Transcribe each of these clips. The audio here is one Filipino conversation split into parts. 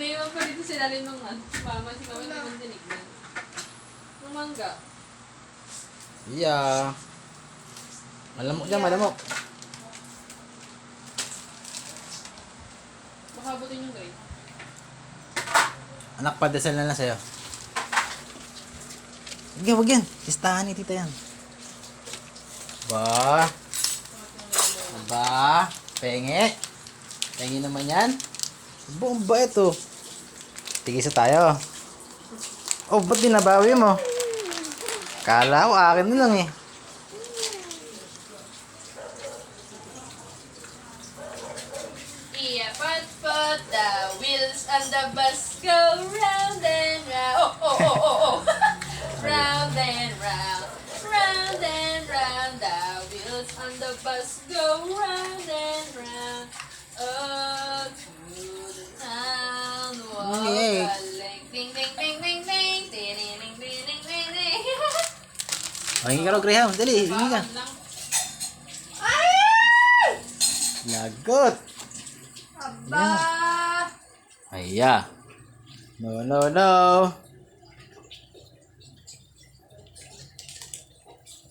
Naiwan pa dito sila rin nung mama. Si mama naman tinignan. Nung mangga. Yeah. Malamok dyan, malamok. Baka abutin yung grade. Anak, padasal na lang sa'yo. Wag yan. Listahan ni tita yan. Ba? Ba? Penge? Penge naman yan? Buong ba ito? Tigisa tayo. Oh, ba't dinabawi mo? Kala ko akin na lang eh. Yeah, but the wheels on the bus go round and round. Oh, oh, oh, oh, oh. Round and round. Round and round. The wheels on the bus go round and round. Oh, to the town. Walk Yay. a link. Ding, ding, ding, ding, ding. Ding, ding, ding, ding, ding, ding, ding. Hingi ka raw, Graham. Dali, hingi ka. Bawal lang. Lagot. Aba! Aya. No, no, no.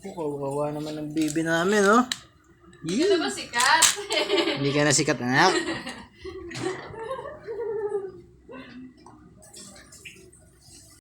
Kawawa naman ang baby namin, oh. Hindi ka na ba sikat? Hindi ka na sikat, anak.